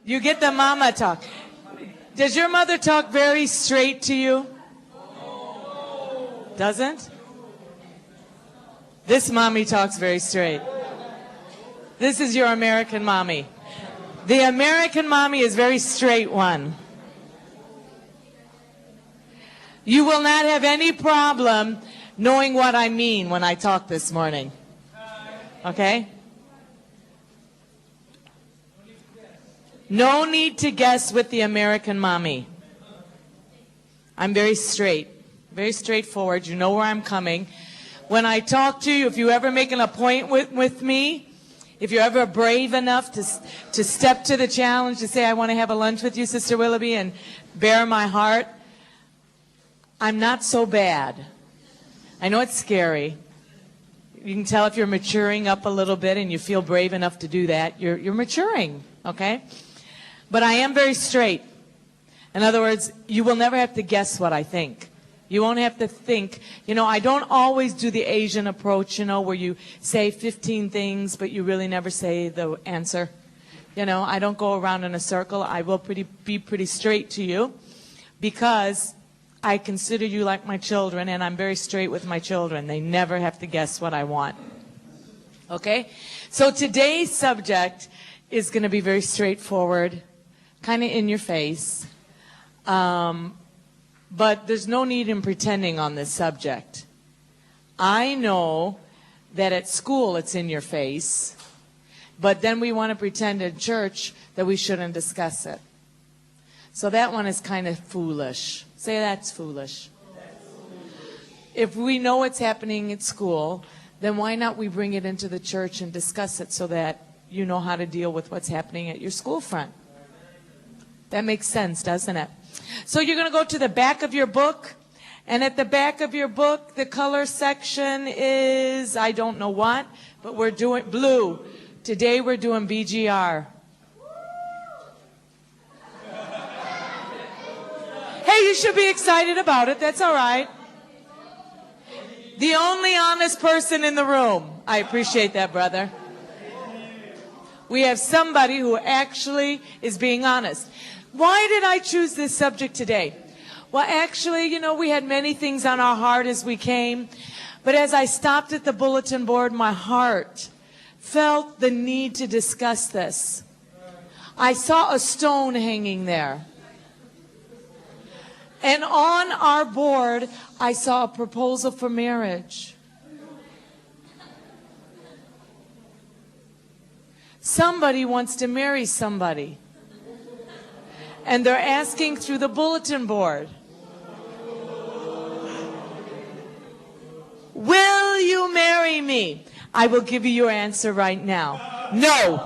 You get the mama talk. Does your mother talk very straight to you? Doesn't? This mommy talks very straight. This is your American mommy. The American mommy is very straight one. You will not have any problem knowing what I mean when I talk this morning. Okay? No need to guess with the American mommy. I'm very straight, very straightforward. You know where I'm coming. When I talk to you, if you ever make an appointment with me, if you're ever brave enough to step to the challenge to say, I want to have a lunch with you, Sister Willoughby, and bare my heart, I'm not so bad. I know it's scary. You can tell if you're maturing up a little bit and you feel brave enough to do that. You're maturing, okay? But I am very straight. In other words, you will never have to guess what I think. You won't have to think. You know, I don't always do the Asian approach, you know, where you say 15 things, but you really never say the answer. You know, I don't go around in a circle. I will be pretty straight to you because I consider you like my children, and I'm very straight with my children. They never have to guess what I want. Okay? So today's subject is going to be very straightforward, kind of in your face. But there's no need in pretending on this subject. I know that at school it's in your face, but then we want to pretend in church that we shouldn't discuss it. So that one is kind of foolish. Say that's foolish. If we know what's happening at school, then why not we bring it into the church and discuss it so that you know how to deal with what's happening at your school front. That makes sense, doesn't it? So you're going to go to the back of your book, and at the back of your book, the color section is, I don't know what, but we're doing blue. Today we're doing BGR. Hey, you should be excited about it. That's all right. The only honest person in the room. I appreciate that, brother. We have somebody who actually is being honest. Why did I choose this subject today? Well, actually, you know, we had many things on our heart as we came. But as I stopped at the bulletin board, my heart felt the need to discuss this. I saw a stone hanging there. And on our board, I saw a proposal for marriage. Somebody wants to marry somebody. And they're asking through the bulletin board, will you marry me? I will give you your answer right now. No.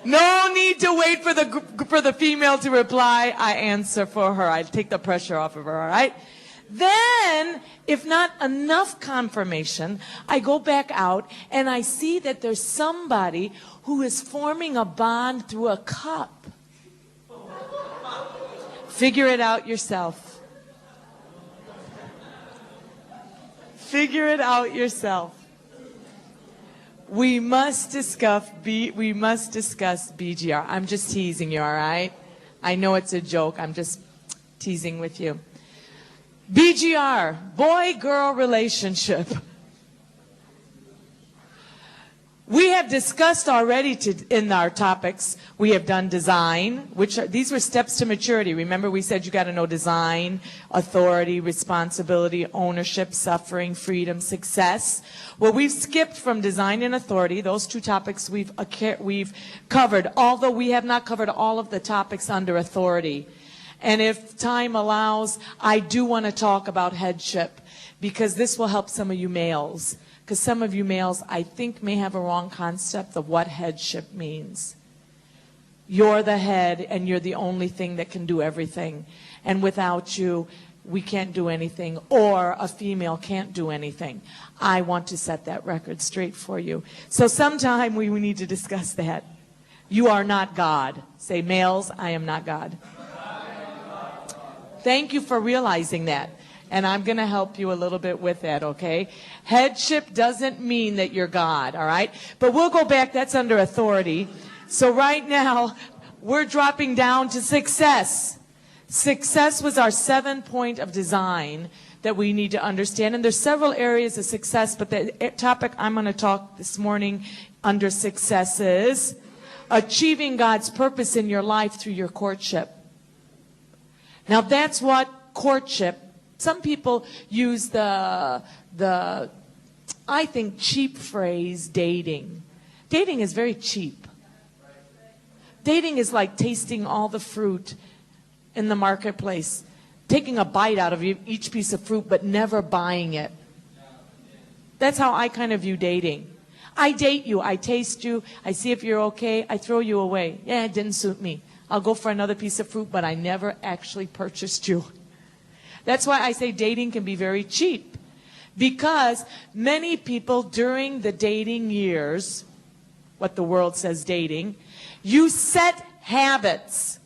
No need to wait for the female to reply. I answer for her. I take the pressure off of her, all right? Then, if not enough confirmation, I go back out and I see that there's somebody who is forming a bond through a cup. Figure it out yourself. Figure it out yourself. We must discuss BGR. I'm just teasing you, all right? I know it's a joke. I'm just teasing with you. BGR, boy-girl relationship. We have discussed already in our topics, we have done design, these were steps to maturity. Remember we said you got to know design, authority, responsibility, ownership, suffering, freedom, success. Well, we've skipped from design and authority. Those two topics we've covered, although we have not covered all of the topics under authority. And if time allows, I do want to talk about headship, because this will help some of you males. Because some of you males, I think, may have a wrong concept of what headship means. You're the head, and you're the only thing that can do everything. And without you, we can't do anything, or a female can't do anything. I want to set that record straight for you. So sometime we need to discuss that. You are not God. Say, males, I am not God. Thank you for realizing that. And I'm going to help you a little bit with that, okay? Headship doesn't mean that you're God, all right? But we'll go back. That's under authority. So right now, we're dropping down to success. Success was our 7-point of design that we need to understand. And there's several areas of success, but the topic I'm going to talk this morning under success is achieving God's purpose in your life through your courtship. Now that's what courtship, some people use the I think cheap phrase dating. Dating is very cheap. Dating is like tasting all the fruit in the marketplace, taking a bite out of each piece of fruit but never buying it. That's how I kind of view dating. I date you, I taste you, I see if you're okay, I throw you away. Yeah, it didn't suit me. I'll go for another piece of fruit, but I never actually purchased you. That's why I say dating can be very cheap. Because many people during the dating years, what the world says dating, you set habits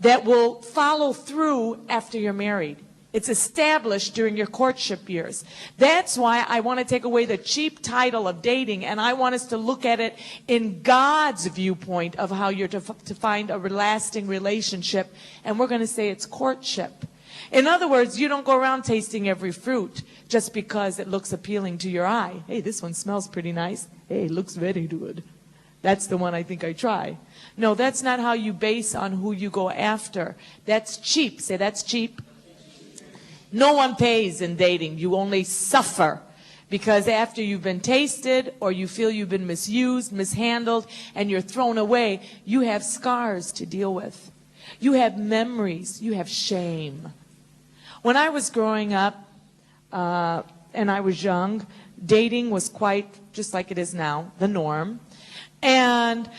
that will follow through after you're married. It's established during your courtship years. That's why I want to take away the cheap title of dating, and I want us to look at it in God's viewpoint of how you're to find a lasting relationship, and we're going to say it's courtship. In other words, you don't go around tasting every fruit just because it looks appealing to your eye. Hey, this one smells pretty nice. Hey, it looks very good. That's the one I think I try. No, that's not how you base on who you go after. That's cheap. Say that's cheap. No one pays in dating. You only suffer because after you've been tasted or you feel you've been misused, mishandled, and you're thrown away, you have scars to deal with. You have memories. You have shame. When I was growing up and I was young, dating was quite, just like it is now, the norm. And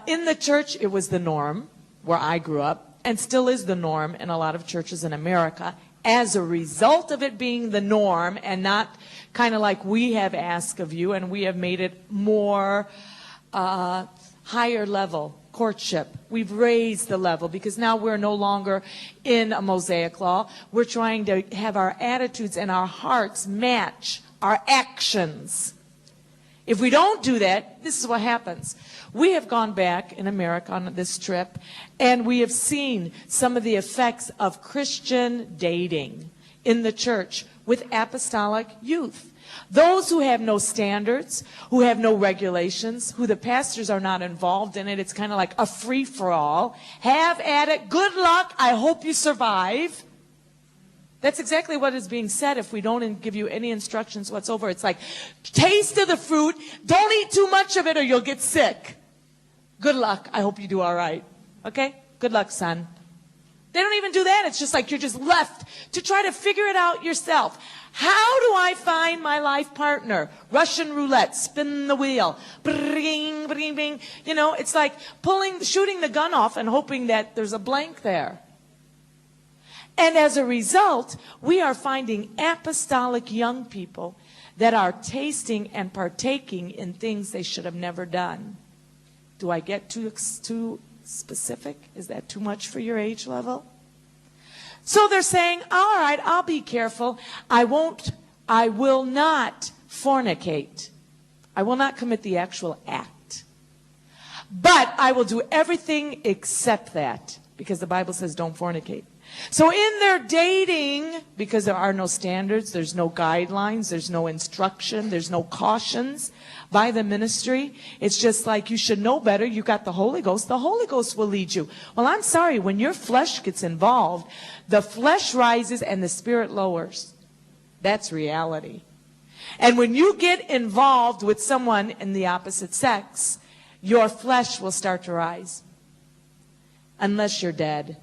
in the church, it was the norm where I grew up, and still is the norm in a lot of churches in America. As a result of it being the norm and not kind of like we have asked of you, and we have made it more higher level courtship. We've raised the level because now we're no longer in a Mosaic law. We're trying to have our attitudes and our hearts match our actions. If we don't do that, this is what happens. We have gone back in America on this trip, and we have seen some of the effects of Christian dating in the church with apostolic youth. Those who have no standards, who have no regulations, who the pastors are not involved in it, it's kind of like a free-for-all. Have at it. Good luck. I hope you survive. That's exactly what is being said if we don't give you any instructions whatsoever. It's like, taste of the fruit. Don't eat too much of it or you'll get sick. Good luck. I hope you do all right. Okay? Good luck, son. They don't even do that. It's just like you're just left to try to figure it out yourself. How do I find my life partner? Russian roulette, spin the wheel. Bring, bring, bring. You know, it's like shooting the gun off and hoping that there's a blank there. And as a result, we are finding apostolic young people that are tasting and partaking in things they should have never done. Do I get too specific? Is that too much for your age level? So they're saying, all right, I'll be careful. I will not fornicate. I will not commit the actual act. But I will do everything except that, because the Bible says don't fornicate. So in their dating, because there are no standards, there's no guidelines, there's no instruction, there's no cautions by the ministry. It's just like you should know better. You got the Holy Ghost. The Holy Ghost will lead you. Well, I'm sorry, when your flesh gets involved, the flesh rises and the spirit lowers. That's reality. And when you get involved with someone in the opposite sex, your flesh will start to rise. Unless you're dead.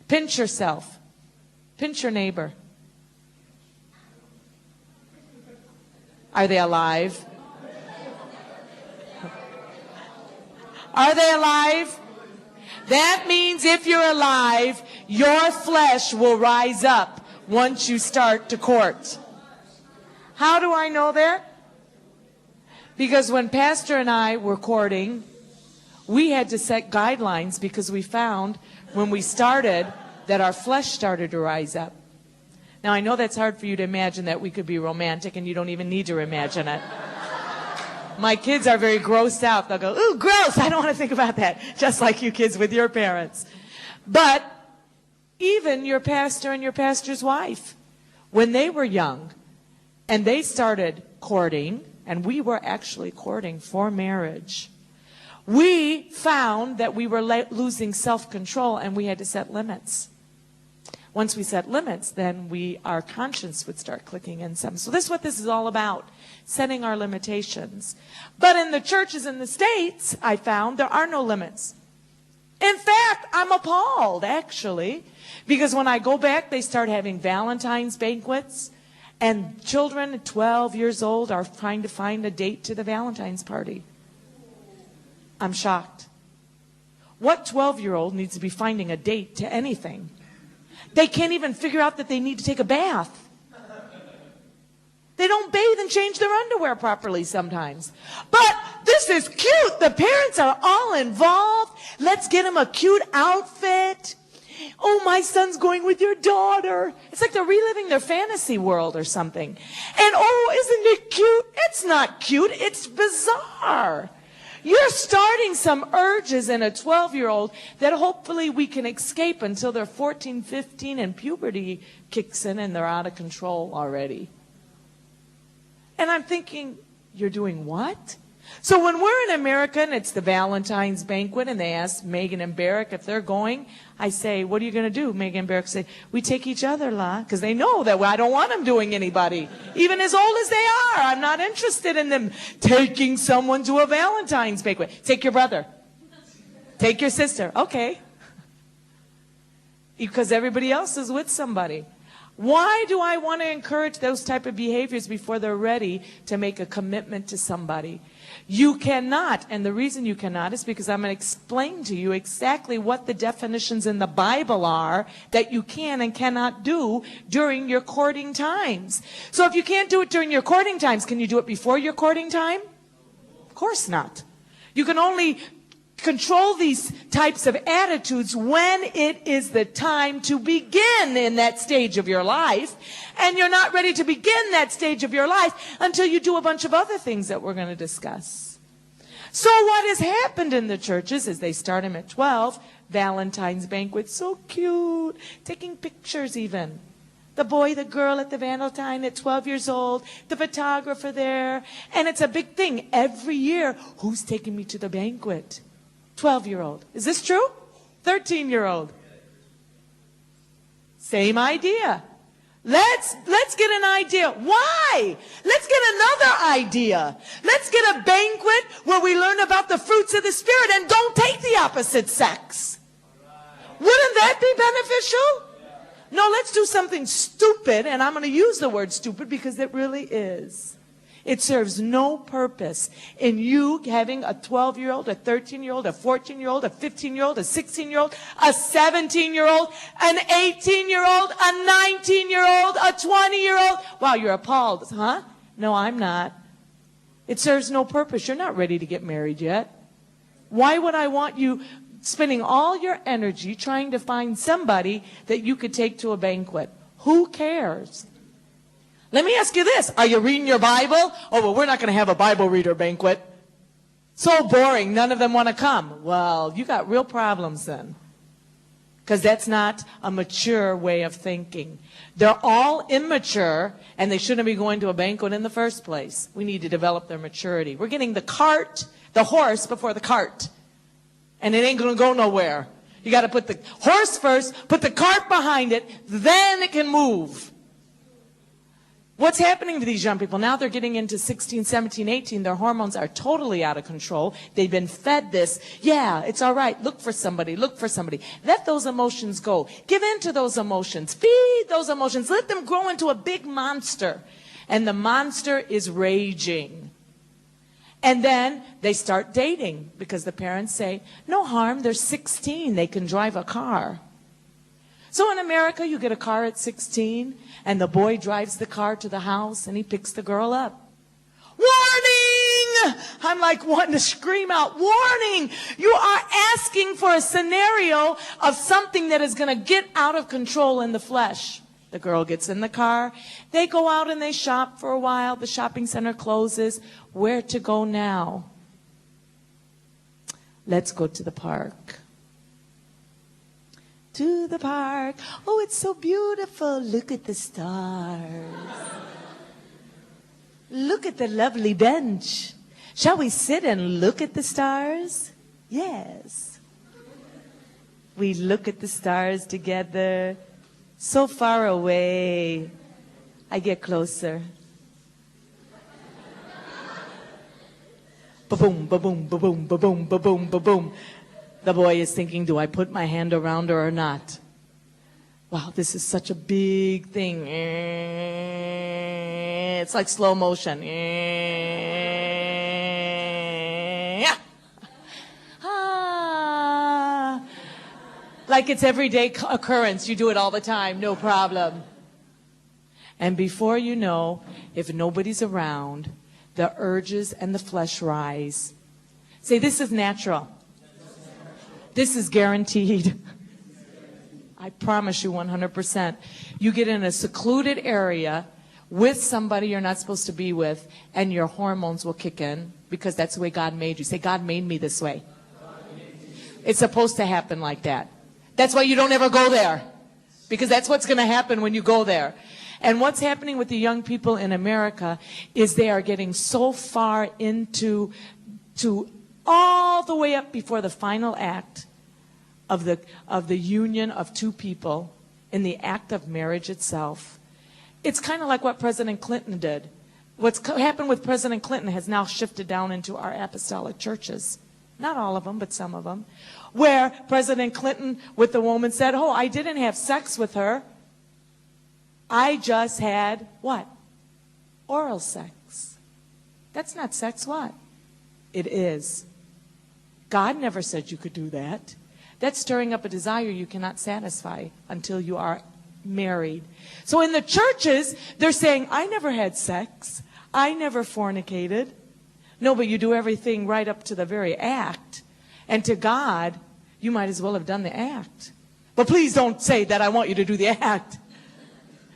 Pinch yourself. Pinch your neighbor. Are they alive? Are they alive? That means if you're alive, your flesh will rise up once you start to court. How do I know that? Because when Pastor and I were courting, we had to set guidelines because we found when we started that our flesh started to rise up. Now, I know that's hard for you to imagine that we could be romantic, and you don't even need to imagine it. My kids are very grossed out. They'll go, ooh, gross, I don't want to think about that. Just like you kids with your parents. But even your pastor and your pastor's wife, when they were young and they started courting, and we were actually courting for marriage, we found that we were losing self-control and we had to set limits. Once we set limits, then our conscience would start clicking in some. So this is what this is all about, setting our limitations. But in the churches in the States, I found there are no limits. In fact, I'm appalled, actually, because when I go back, they start having Valentine's banquets, and children 12 years old are trying to find a date to the Valentine's party. I'm shocked. What 12-year-old needs to be finding a date to anything? They can't even figure out that they need to take a bath. They don't bathe and change their underwear properly sometimes. But this is cute. The parents are all involved. Let's get them a cute outfit. Oh, my son's going with your daughter. It's like they're reliving their fantasy world or something. And oh, isn't it cute? It's not cute. It's bizarre. You're starting some urges in a 12-year-old that hopefully we can escape until they're 14, 15, and puberty kicks in and they're out of control already. And I'm thinking, you're doing what? So when we're in America and it's the Valentine's banquet and they ask Megan and Barrick if they're going, I say, what are you going to do? Megan and Barrick say, we take each other, La, because they know that I don't want them doing anybody. Even as old as they are, I'm not interested in them taking someone to a Valentine's banquet. Take your brother. Take your sister. Okay. Because everybody else is with somebody. Why do I want to encourage those type of behaviors before they're ready to make a commitment to somebody? You cannot, and the reason you cannot is because I'm going to explain to you exactly what the definitions in the Bible are that you can and cannot do during your courting times. So if you can't do it during your courting times, can you do it before your courting time? Of course not. You can only control these types of attitudes when it is the time to begin in that stage of your life. And you're not ready to begin that stage of your life until you do a bunch of other things that we're going to discuss. So what has happened in the churches is they start them at 12, Valentine's banquet, so cute, taking pictures even. The boy, the girl at the Valentine at 12 years old, the photographer there. And it's a big thing every year. Who's taking me to the banquet? 12-year-old. Is this true? 13-year-old. Same idea. Let's get an idea. Why? Let's get another idea. Let's get a banquet where we learn about the fruits of the Spirit and don't take the opposite sex. Wouldn't that be beneficial? No, let's do something stupid, and I'm going to use the word stupid because it really is. It serves no purpose in you having a 12-year-old, a 13-year-old, a 14-year-old, a 15-year-old, a 16-year-old, a 17-year-old, an 18-year-old, a 19-year-old, a 20-year-old. Wow, you're appalled, huh? No, I'm not. It serves no purpose. You're not ready to get married yet. Why would I want you spending all your energy trying to find somebody that you could take to a banquet? Who cares? Let me ask you this. Are you reading your Bible? Oh, well, we're not going to have a Bible reader banquet. So boring. None of them want to come. Well, you got real problems then. Because that's not a mature way of thinking. They're all immature, and they shouldn't be going to a banquet in the first place. We need to develop their maturity. We're getting the horse before the cart. And it ain't going to go nowhere. You got to put the horse first, put the cart behind it, then it can move. What's happening to these young people? Now they're getting into 16, 17, 18. Their hormones are totally out of control. They've been fed this. Yeah, it's all right. Look for somebody. Look for somebody. Let those emotions go. Give in to those emotions. Feed those emotions. Let them grow into a big monster. And the monster is raging. And then they start dating because the parents say, no harm. They're 16. They can drive a car. So in America, you get a car at 16, and the boy drives the car to the house, and he picks the girl up. Warning! I'm like wanting to scream out, warning! You are asking for a scenario of something that is going to get out of control in the flesh. The girl gets in the car. They go out and they shop for a while. The shopping center closes. Where to go now? Let's go to the park. To the park. Oh, it's so beautiful. Look at the stars. Look at the lovely bench. Shall we sit and look at the stars? Yes. We look at the stars together. So far away. I get closer. Ba-boom, ba-boom, ba-boom, ba-boom, ba-boom, ba-boom. The boy is thinking, do I put my hand around her or not? Wow, this is such a big thing. It's like slow motion. Like it's everyday occurrence. You do it all the time, no problem. And before you know, if nobody's around, the urges and the flesh rise. Say, this is natural. This is guaranteed. I promise you 100%. You get in a secluded area with somebody you're not supposed to be with, and your hormones will kick in, because that's the way God made you. Say, God made me this way. It's supposed to happen like that. That's why you don't ever go there, because that's what's going to happen when you go there. And what's happening with the young people in America is they are getting so far into all the way up before the final act of the union of two people in the act of marriage itself. It's kind of like what President Clinton did. What's happened with President Clinton has now shifted down into our apostolic churches. Not all of them, but some of them. Where President Clinton with the woman said, oh, I didn't have sex with her. I just had what? Oral sex. That's not sex, what? It is. God never said you could do that. That's stirring up a desire you cannot satisfy until you are married. So in the churches, they're saying, I never had sex. I never fornicated. No, but you do everything right up to the very act. And to God, you might as well have done the act. But please don't say that I want you to do the act.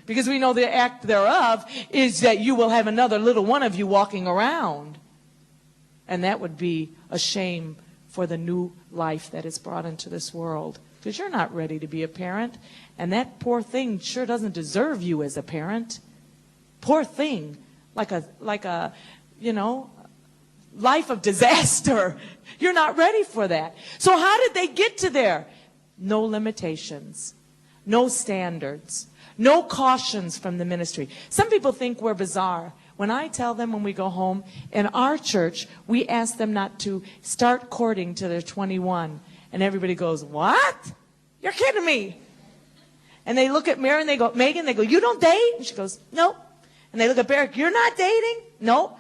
Because we know the act thereof is that you will have another little one of you walking around. And that would be a shame for the new life that is brought into this world. Because you're not ready to be a parent. And that poor thing sure doesn't deserve you as a parent. Poor thing. Like a, you know, life of disaster. You're not ready for that. So how did they get to there? No limitations. No standards. No cautions from the ministry. Some people think we're bizarre. When I tell them when we go home, in our church, we ask them not to start courting till they're 21. And everybody goes, what? You're kidding me. And they look at Mary and they go, Megan, they go, you don't date? And she goes, no. And they look at Barrick, you're not dating? No.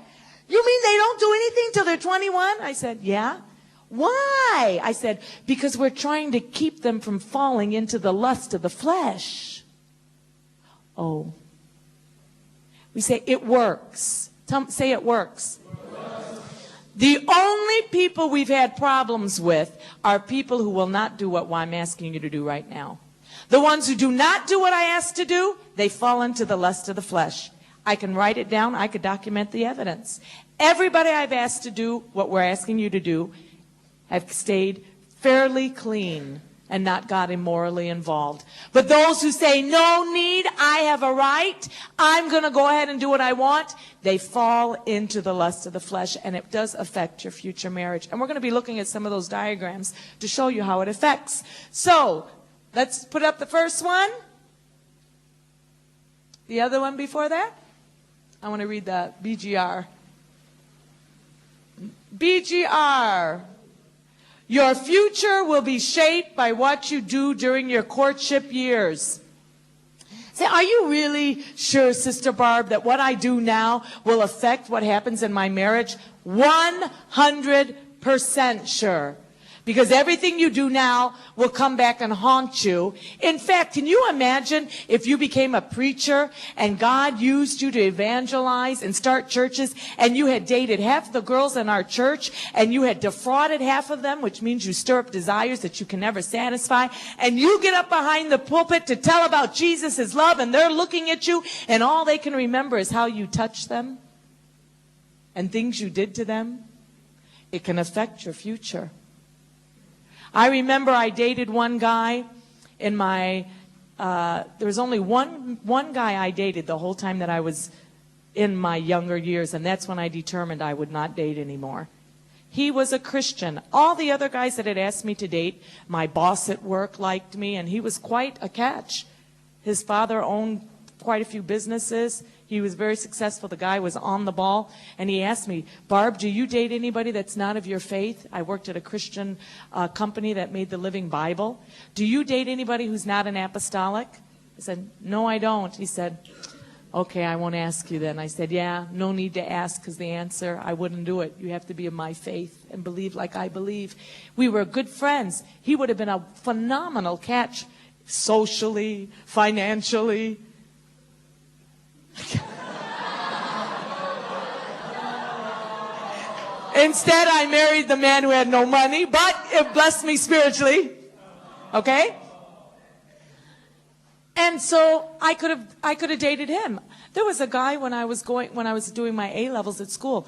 You mean they don't do anything till they're 21? I said, yeah. Why? I said, because we're trying to keep them from falling into the lust of the flesh. Oh. We say, it works. Say it works. The only people we've had problems with are people who will not do what I'm asking you to do right now. The ones who do not do what I ask to do, they fall into the lust of the flesh. I can write it down. I could document the evidence. Everybody I've asked to do what we're asking you to do have stayed fairly clean and not got immorally involved. But those who say, no need, I have a right, I'm going to go ahead and do what I want, they fall into the lust of the flesh, and it does affect your future marriage. And we're going to be looking at some of those diagrams to show you how it affects. So, let's put up the first one. The other one before that. I want to read the BGR. BGR. Your future will be shaped by what you do during your courtship years. Say, are you really sure, Sister Barb, that what I do now will affect what happens in my marriage? 100% sure. Because everything you do now will come back and haunt you. In fact, can you imagine if you became a preacher and God used you to evangelize and start churches, and you had dated half the girls in our church and you had defrauded half of them, which means you stir up desires that you can never satisfy, and you get up behind the pulpit to tell about Jesus' love, and they're looking at you and all they can remember is how you touched them and things you did to them? It can affect your future. I remember I dated one guy in my, there was only one guy I dated the whole time that I was in my younger years, and that's when I determined I would not date anymore. He was a Christian. All the other guys that had asked me to date, my boss at work liked me, and he was quite a catch. His father owned quite a few businesses. He was very successful. The guy was on the ball. And he asked me, Barb, do you date anybody that's not of your faith? I worked at a Christian company that made the Living Bible. Do you date anybody who's not an apostolic? I said, no, I don't. He said, okay, I won't ask you then. I said, yeah, no need to ask, because the answer, I wouldn't do it. You have to be of my faith and believe like I believe. We were good friends. He would have been a phenomenal catch socially, financially. Instead, I married the man who had no money, but it blessed me spiritually. Okay? And so I could have dated him. There was a guy when I was doing my A-levels at school,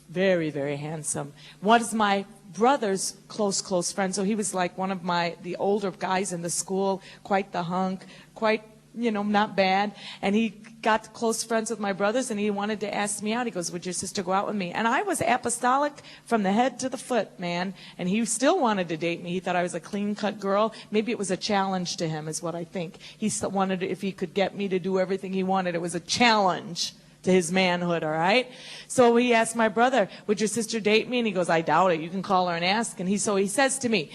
very, very handsome. Was my brother's close friend. So he was like one of the older guys in the school, quite the hunk, quite, not bad. And he got close friends with my brothers, and he wanted to ask me out. He goes, would your sister go out with me? And I was apostolic from the head to the foot, man. And he still wanted to date me. He thought I was a clean-cut girl. Maybe it was a challenge to him, is what I think. He wanted, if he could get me to do everything he wanted, it was a challenge to his manhood, all right? So he asked my brother, would your sister date me? And he goes, I doubt it. You can call her and ask. And so he says to me,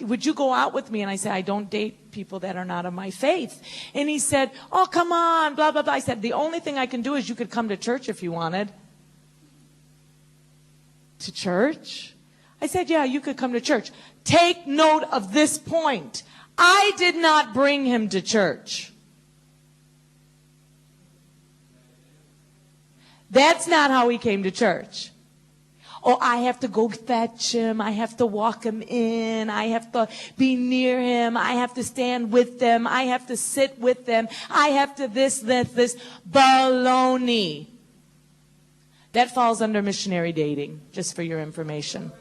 would you go out with me? And I said, I don't date people that are not of my faith. And he said, oh, come on, blah, blah, blah. I said, the only thing I can do is you could come to church if you wanted. To church? I said, yeah, you could come to church. Take note of this point. I did not bring him to church. That's not how he came to church. Oh, I have to go fetch him. I have to walk him in. I have to be near him. I have to stand with them. I have to sit with them. I have to this. Baloney. That falls under missionary dating, just for your information.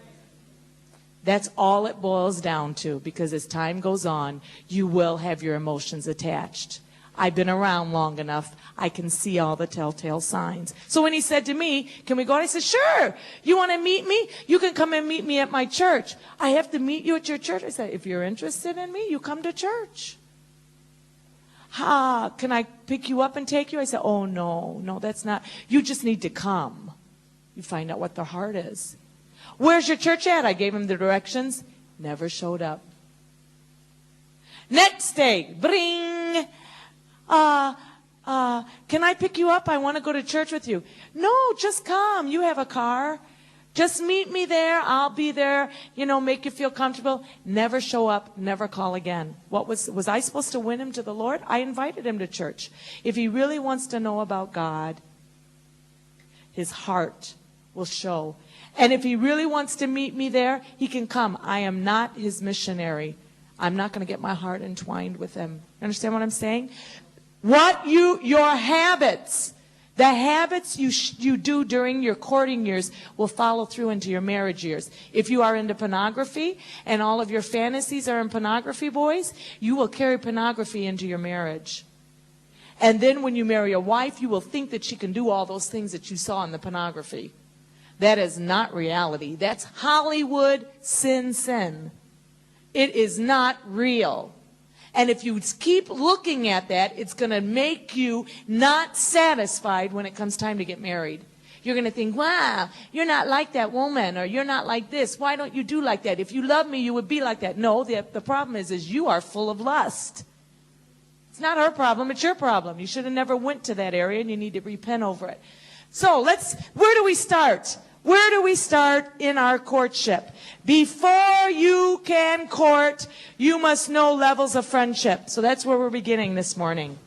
That's all it boils down to, because as time goes on, you will have your emotions attached. I've been around long enough. I can see all the telltale signs. So when he said to me, can we go? I said, sure. You want to meet me? You can come and meet me at my church. I have to meet you at your church. I said, if you're interested in me, you come to church. Can I pick you up and take you? I said, oh, no, that's not. You just need to come. You find out what their heart is. Where's your church at? I gave him the directions. Never showed up. Next day, bring. Can I pick you up? I want to go to church with you. No, just come. You have a car. Just meet me there. I'll be there, make you feel comfortable. Never show up, never call again. Was I supposed to win him to the Lord? I invited him to church. If he really wants to know about God, his heart will show. And if he really wants to meet me there, he can come. I am not his missionary. I'm not going to get my heart entwined with him. Understand what I'm saying? Your habits, the habits you do during your courting years will follow through into your marriage years. If you are into pornography and all of your fantasies are in pornography, boys, you will carry pornography into your marriage. And then when you marry a wife, you will think that she can do all those things that you saw in the pornography. That is not reality. That's Hollywood sin. It is not real. And if you keep looking at that, it's going to make you not satisfied when it comes time to get married. You're going to think, wow, you're not like that woman, or you're not like this. Why don't you do like that? If you love me, you would be like that. No, the problem is you are full of lust. It's not her problem, it's your problem. You should have never went to that area, and you need to repent over it. So where do we start? Where do we start in our courtship? Before you can court, you must know levels of friendship. So that's where we're beginning this morning.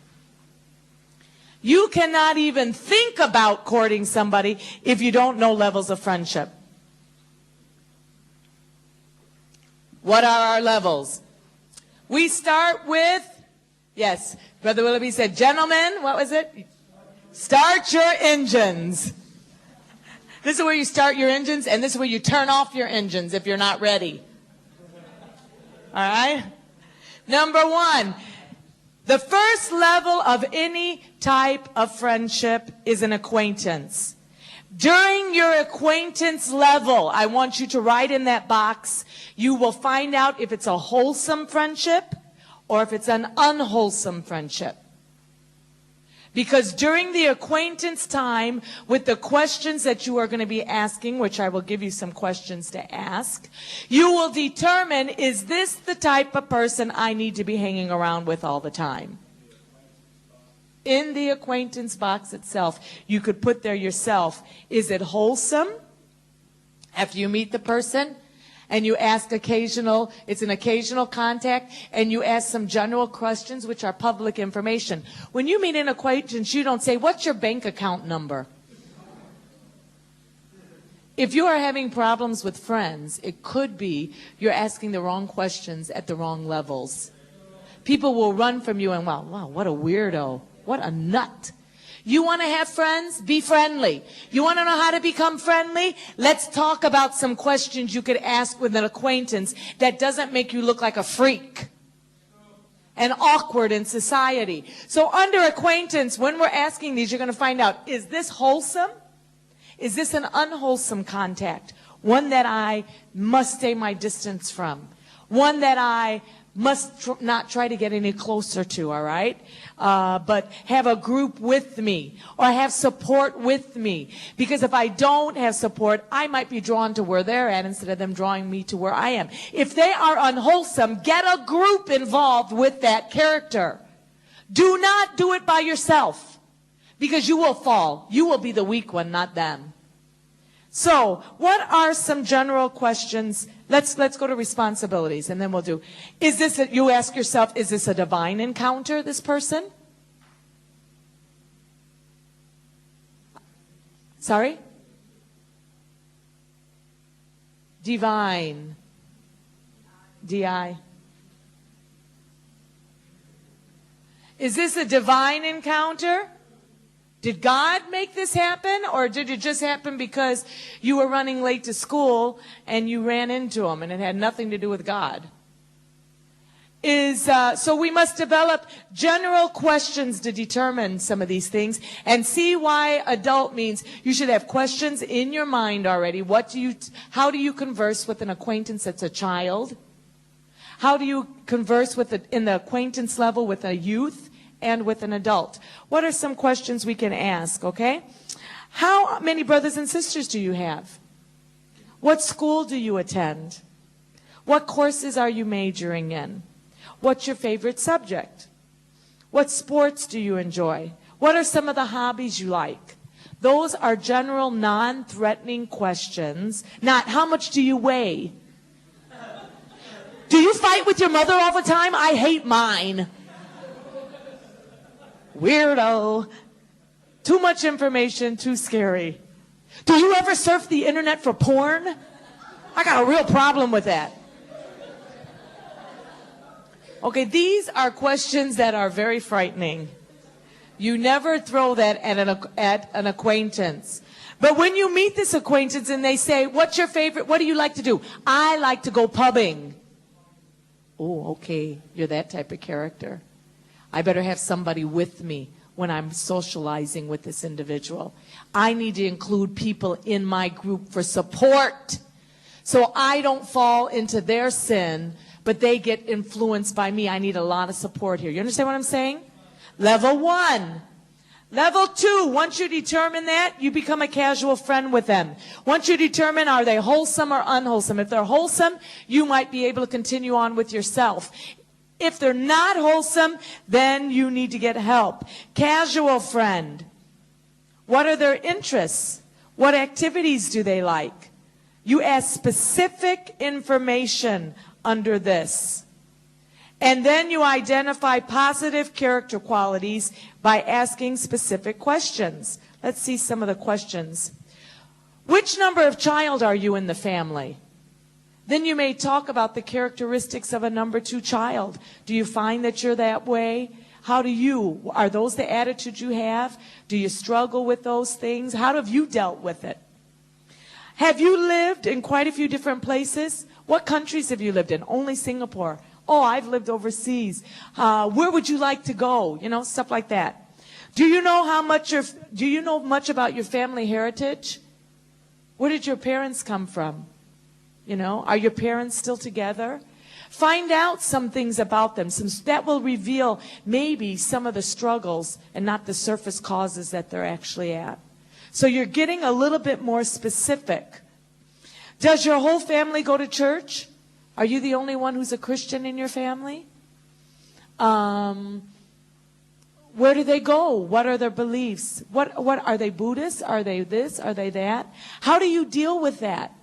You cannot even think about courting somebody if you don't know levels of friendship. What are our levels? We start with, yes, Brother Willoughby said, gentlemen, what was it? Start your engines. This is where you start your engines, and this is where you turn off your engines if you're not ready. All right? Number one, the first level of any type of friendship is an acquaintance. During your acquaintance level, I want you to write in that box, you will find out if it's a wholesome friendship or if it's an unwholesome friendship. Because during the acquaintance time, with the questions that you are going to be asking, which I will give you some questions to ask, you will determine, is this the type of person I need to be hanging around with all the time? In the acquaintance box itself, you could put there yourself, is it wholesome? After you meet the person, and you ask it's an occasional contact, and you ask some general questions which are public information. When you meet an acquaintance, you don't say, what's your bank account number? If you are having problems with friends, it could be you're asking the wrong questions at the wrong levels. People will run from you and, wow, what a weirdo. What a nut. You want to have friends? Be friendly. You want to know how to become friendly? Let's talk about some questions you could ask with an acquaintance that doesn't make you look like a freak and awkward in society. So under acquaintance, when we're asking these, you're going to find out, is this wholesome? Is this an unwholesome contact? One that I must stay my distance from. One that I must not try to get any closer to, all right? But have a group with me or have support with me. Because if I don't have support, I might be drawn to where they're at instead of them drawing me to where I am. If they are unwholesome, get a group involved with that character. Do not do it by yourself because you will fall. You will be the weak one, not them. So, what are some general questions? Let's go to responsibilities, and then we'll do. You ask yourself, is this a divine encounter, this person? Sorry? Divine. D-I. Is this a divine encounter? Did God make this happen, or did it just happen because you were running late to school and you ran into him and it had nothing to do with God? So we must develop general questions to determine some of these things and see why adult means you should have questions in your mind already. How do you converse with an acquaintance that's a child? How do you converse in the acquaintance level with a youth? And with an adult. What are some questions we can ask, okay? How many brothers and sisters do you have? What school do you attend? What courses are you majoring in? What's your favorite subject? What sports do you enjoy? What are some of the hobbies you like? Those are general, non-threatening questions. Not, how much do you weigh? Do you fight with your mother all the time? I hate mine. Weirdo. Too much information, too scary. Do you ever surf the internet for porn? I got a real problem with that. Okay, these are questions that are very frightening. You never throw that at an acquaintance. But when you meet this acquaintance and they say, what's your favorite, what do you like to do? I like to go pubbing. Oh, okay, you're that type of character. I better have somebody with me when I'm socializing with this individual. I need to include people in my group for support so I don't fall into their sin, but they get influenced by me. I need a lot of support here. You understand what I'm saying? Level 1. Level 2, once you determine that, you become a casual friend with them. Once you determine, are they wholesome or unwholesome? If they're wholesome, you might be able to continue on with yourself. If they're not wholesome, then you need to get help. Casual friend. What are their interests? What activities do they like? You ask specific information under this. And then you identify positive character qualities by asking specific questions. Let's see some of the questions. Which number of child are you in the family? Then you may talk about the characteristics of a number 2 child. Do you find that you're that way? Are those the attitudes you have? Do you struggle with those things? How have you dealt with it? Have you lived in quite a few different places? What countries have you lived in? Only Singapore. Oh, I've lived overseas. Where would you like to go? Stuff like that. Do you know much about your family heritage? Where did your parents come from? Are your parents still together? Find out some things about them. That will reveal maybe some of the struggles and not the surface causes that they're actually at. So you're getting a little bit more specific. Does your whole family go to church? Are you the only one who's a Christian in your family? Where do they go? What are their beliefs? What are they Buddhists? Are they this? Are they that? How do you deal with that?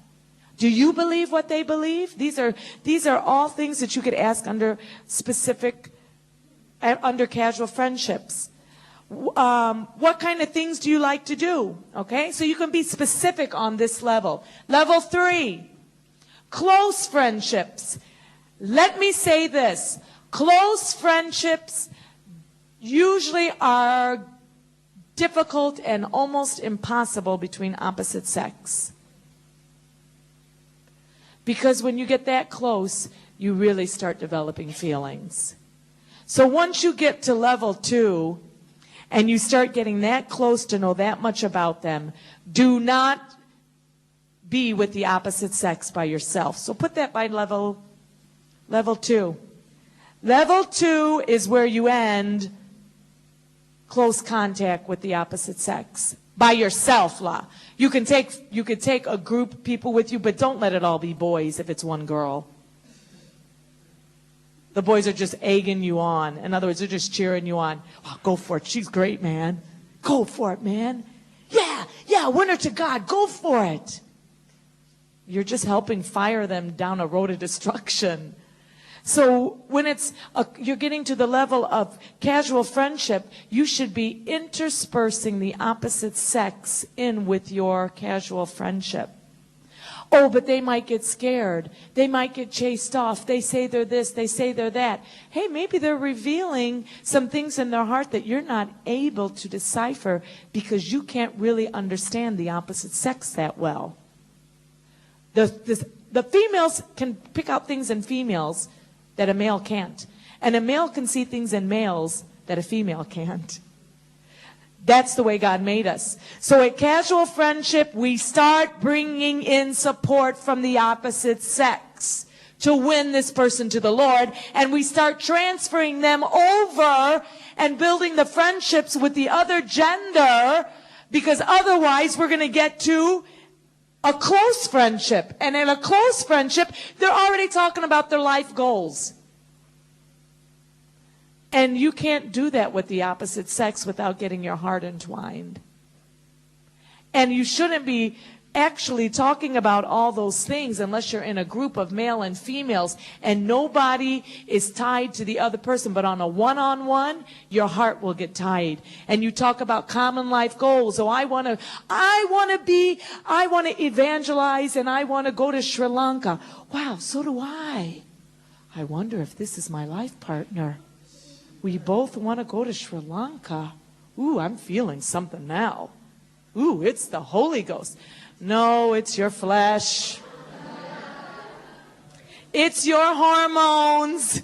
Do you believe what they believe? These are all things that you could ask under casual friendships. What kind of things do you like to do? Okay, so you can be specific on this level. Level 3, close friendships. Let me say this. Close friendships usually are difficult and almost impossible between opposite sex. Because when you get that close, you really start developing feelings. So once you get to level 2, and you start getting that close to know that much about them, do not be with the opposite sex by yourself. So put that by level 2. Level 2 is where you end close contact with the opposite sex. By yourself, You could take a group of people with you, but don't let it all be boys if it's one girl. The boys are just egging you on. In other words, they're just cheering you on. Oh, go for it. She's great, man. Go for it, man. Yeah, win her to God. Go for it. You're just helping fire them down a road of destruction. So when you're getting to the level of casual friendship, you should be interspersing the opposite sex in with your casual friendship. Oh, but they might get scared. They might get chased off. They say they're this, they say they're that. Hey, maybe they're revealing some things in their heart that you're not able to decipher because you can't really understand the opposite sex that well. The females can pick out things in females that a male can't. And a male can see things in males that a female can't. That's the way God made us. So at casual friendship, we start bringing in support from the opposite sex to win this person to the Lord. And we start transferring them over and building the friendships with the other gender, because otherwise we're going to get to a close friendship. And in a close friendship, they're already talking about their life goals. And you can't do that with the opposite sex without getting your heart entwined. And you shouldn't be actually talking about all those things unless you're in a group of male and females and nobody is tied to the other person. But on a one-on-one, your heart will get tied. And you talk about common life goals. Oh, I want to evangelize and I want to go to Sri Lanka. Wow, so do I. I wonder if this is my life partner. We both want to go to Sri Lanka. Ooh, I'm feeling something now. Ooh, it's the Holy Ghost. No, it's your flesh. It's your hormones.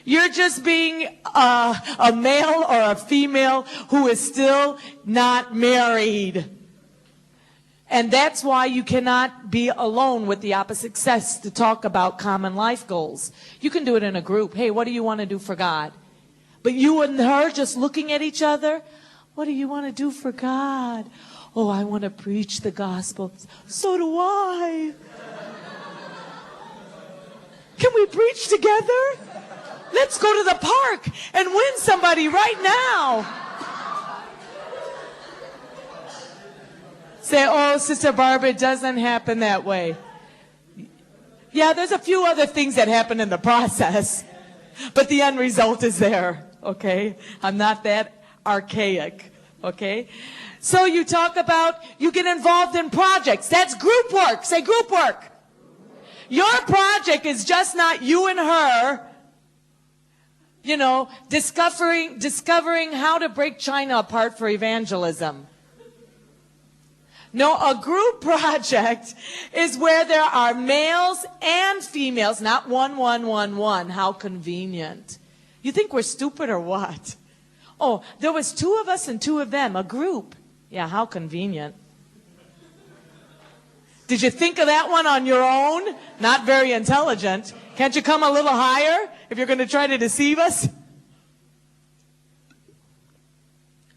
You're just being a male or a female who is still not married. And that's why you cannot be alone with the opposite sex to talk about common life goals. You can do it in a group. Hey, what do you want to do for God? But you and her just looking at each other, what do you want to do for God? Oh, I want to preach the gospel. So do I. Can we preach together? Let's go to the park and win somebody right now. Say, oh, Sister Barbara, it doesn't happen that way. Yeah, there's a few other things that happen in the process, but the end result is there, okay? I'm not that archaic, okay? So you talk about, you get involved in projects. That's group work. Say group work. Your project is just not you and her, you know, discovering how to break China apart for evangelism. No, a group project is where there are males and females, not one. How convenient. You think we're stupid or what? Oh, there was 2 of us and 2 of them, a group. Yeah, how convenient. Did you think of that one on your own? Not very intelligent. Can't you come a little higher if you're going to try to deceive us?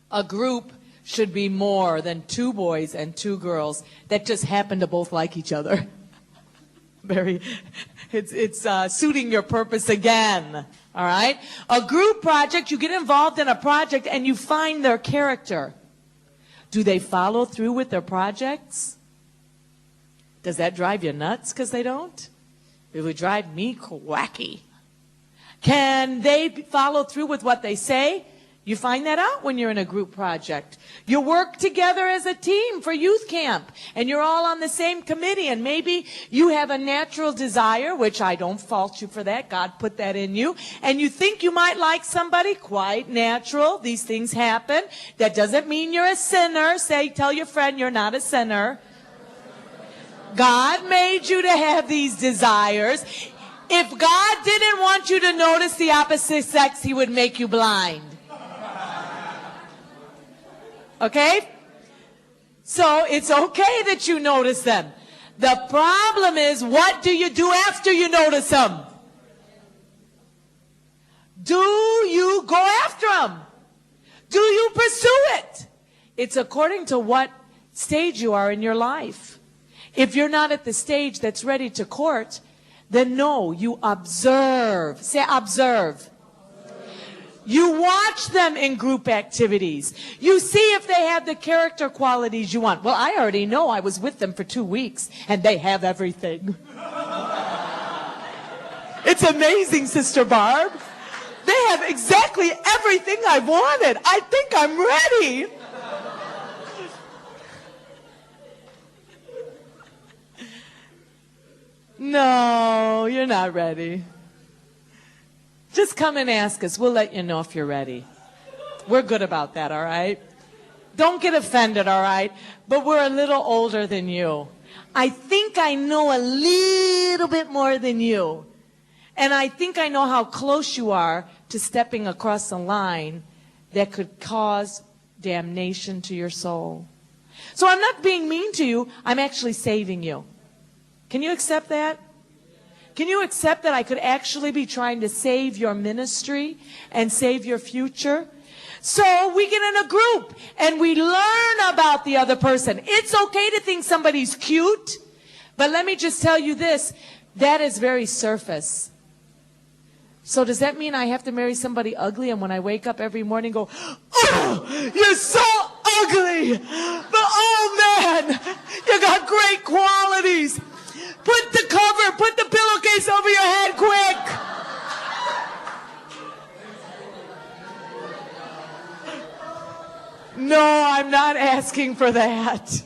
A group should be more than 2 boys and 2 girls that just happen to both like each other. It's suiting your purpose again. All right? A group project, you get involved in a project and you find their character. Do they follow through with their projects? Does that drive you nuts because they don't? It would drive me wacky. Can they follow through with what they say? You find that out when you're in a group project. You work together as a team for youth camp, and you're all on the same committee, and maybe you have a natural desire, which I don't fault you for that. God put that in you, and you think you might like somebody. Quite natural. These things happen. That doesn't mean you're a sinner. Tell your friend you're not a sinner. God made you to have these desires. If God didn't want you to notice the opposite sex, He would make you blind. Okay? So it's okay that you notice them. The problem is, what do you do after you notice them? Do you go after them? Do you pursue it? It's according to what stage you are in your life. If you're not at the stage that's ready to court, then no, you observe. Say observe. You watch them in group activities. You see if they have the character qualities you want. Well, I already know. I was with them for 2 weeks, and they have everything. It's amazing, Sister Barb. They have exactly everything I wanted. I think I'm ready. No, you're not ready. Just come and ask us. We'll let you know if you're ready. We're good about that, all right? Don't get offended, all right? But we're a little older than you. I think I know a little bit more than you. And I think I know how close you are to stepping across a line that could cause damnation to your soul. So I'm not being mean to you. I'm actually saving you. Can you accept that? Can you accept that I could actually be trying to save your ministry and save your future? So we get in a group and we learn about the other person. It's okay to think somebody's cute, but let me just tell you this, that is very surface. So does that mean I have to marry somebody ugly and when I wake up every morning go, oh, you're so ugly, but oh man, you got great qualities. Put the pillowcase over your head quick. No, I'm not asking for that.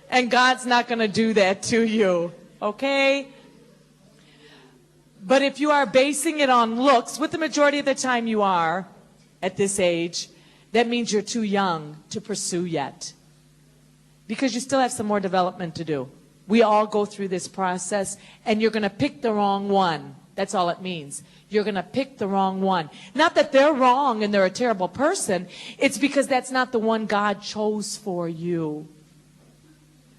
And God's not going to do that to you. Okay? But if you are basing it on looks, with the majority of the time you are at this age, that means you're too young to pursue yet. Because you still have some more development to do. We all go through this process, and you're going to pick the wrong one. That's all it means. You're going to pick the wrong one. Not that they're wrong and they're a terrible person. It's because that's not the one God chose for you.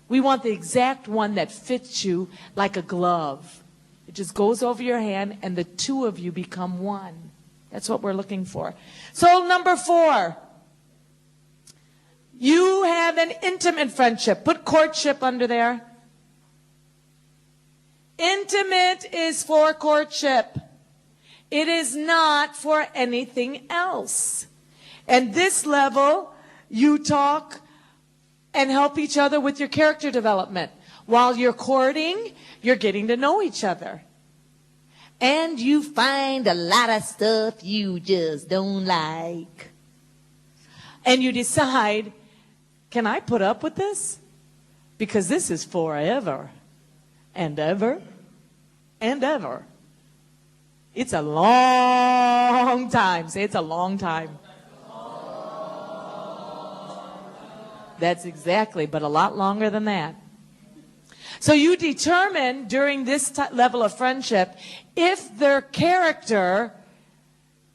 We want the exact one that fits you like a glove. It just goes over your hand, and the two of you become one. That's what we're looking for. So number 4. You have an intimate friendship. Put courtship under there. Intimate is for courtship. It is not for anything else. And this level, you talk and help each other with your character development. While you're courting, you're getting to know each other. And you find a lot of stuff you just don't like. And you decide, can I put up with this? Because this is forever and ever and ever. It's a long time. Say it's a long time. That's exactly, but a lot longer than that. So you determine during this level of friendship if their character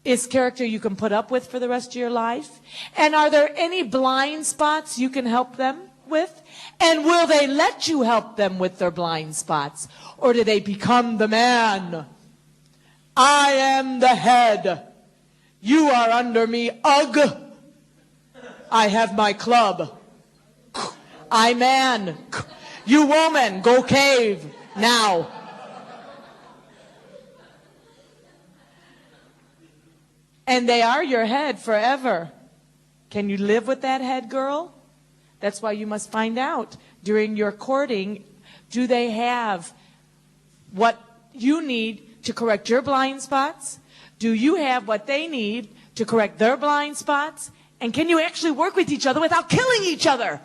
is character you can put up with for the rest of your life. And are there any blind spots you can help them with? And will they let you help them with their blind spots? Or do they become the man? I am the head. You are under me. Ugh. I have my club. I man. You woman, go cave now. And they are your head forever. Can you live with that head, girl? That's why you must find out during your courting, do they have what you need to correct your blind spots? Do you have what they need to correct their blind spots? And can you actually work with each other without killing each other?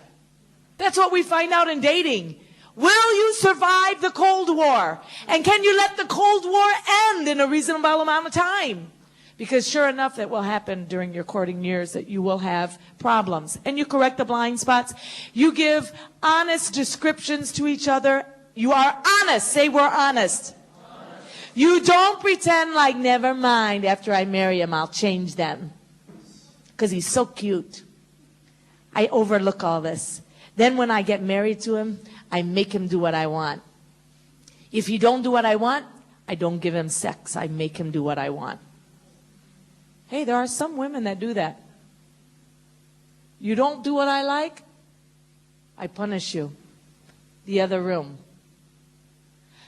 That's what we find out in dating. Will you survive the Cold War? And can you let the Cold War end in a reasonable amount of time? Because sure enough, that will happen during your courting years, that you will have problems. And you correct the blind spots. You give honest descriptions to each other. You are honest. Say we're honest. You don't pretend like, never mind, after I marry him, I'll change them. Because he's so cute. I overlook all this. Then when I get married to him, I make him do what I want. If he don't do what I want, I don't give him sex. I make him do what I want. Hey, there are some women that do that. You don't do what I like, I punish you. The other room.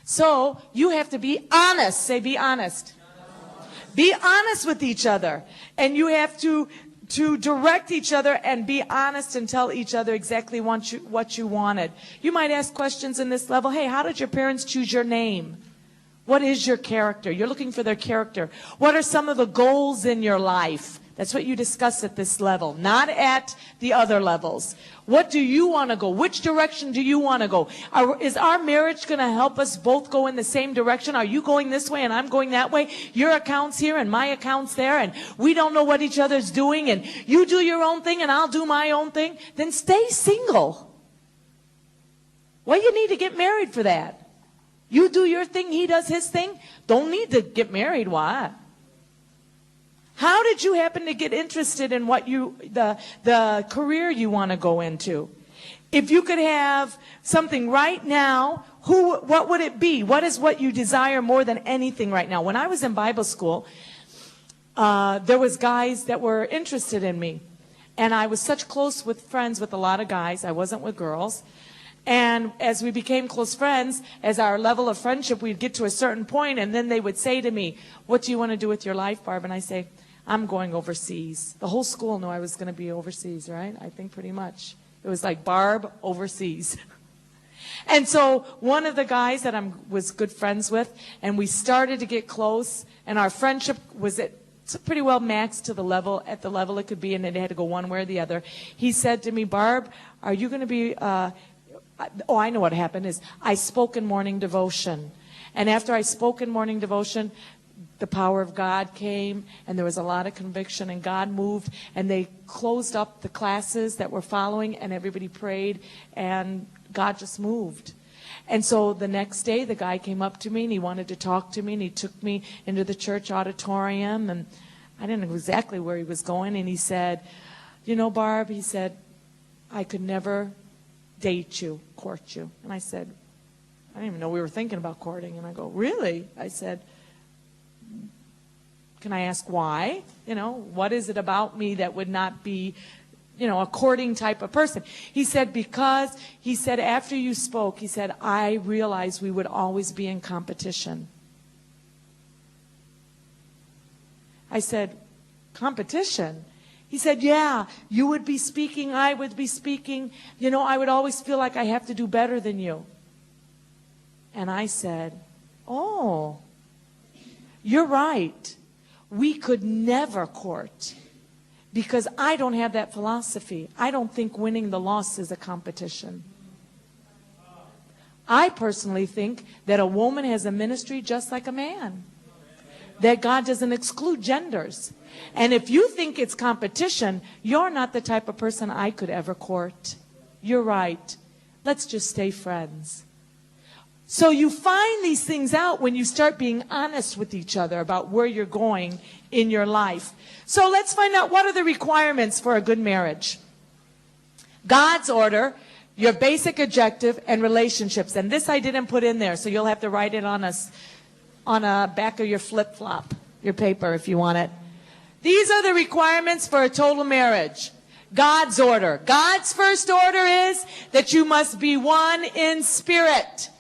So you have to be honest. Say, be honest. Be honest with each other. And you have to direct each other and be honest and tell each other exactly what you wanted. You might ask questions in this level. Hey, how did your parents choose your name? What is your character? You're looking for their character. What are some of the goals in your life? That's what you discuss at this level, not at the other levels. What do you want to go? Which direction do you want to go? Is our marriage going to help us both go in the same direction? Are you going this way and I'm going that way? Your account's here and my account's there, and we don't know what each other's doing, and you do your own thing and I'll do my own thing. Then stay single. Well, you need to get married for that. You do your thing, he does his thing. Don't need to get married. Why? How did you happen to get interested in what the career you want to go into? If you could have something right now, what would it be? What is what you desire more than anything right now? When I was in Bible school, there was guys that were interested in me. And I was such close with friends with a lot of guys. I wasn't with girls. And as we became close friends, as our level of friendship, we'd get to a certain point, and then they would say to me, what do you want to do with your life, Barb? And I say, I'm going overseas. The whole school knew I was going to be overseas, right? I think pretty much. It was like, Barb, overseas. And so one of the guys that I was good friends with, and we started to get close, and our friendship was pretty well maxed to the level it could be, and it had to go one way or the other. He said to me, Barb, are you going to be... I know what happened is I spoke in morning devotion. And after I spoke in morning devotion, the power of God came, and there was a lot of conviction, and God moved, and they closed up the classes that were following, and everybody prayed, and God just moved. And so the next day, the guy came up to me, and he wanted to talk to me, and he took me into the church auditorium, and I didn't know exactly where he was going, and he said, you know, Barb, he said, I could never date you, court you. And I said, I didn't even know we were thinking about courting. And I go, really? I said, can I ask why? You know, what is it about me that would not be, a courting type of person? He said, because, he said, after you spoke, he said, I realized we would always be in competition. I said, competition? He said, yeah, you would be speaking, I would be speaking. You know, I would always feel like I have to do better than you. And I said, oh, you're right. We could never court because I don't have that philosophy. I don't think winning the loss is a competition. I personally think that a woman has a ministry just like a man. That God doesn't exclude genders. And if you think it's competition, you're not the type of person I could ever court. You're right. Let's just stay friends. So you find these things out when you start being honest with each other about where you're going in your life. So let's find out, what are the requirements for a good marriage? God's order, your basic objective, and relationships. And this I didn't put in there, so you'll have to write it on a back of your flip-flop, your paper if you want it. These are the requirements for a total marriage. God's order. God's first order is that you must be one in spirit.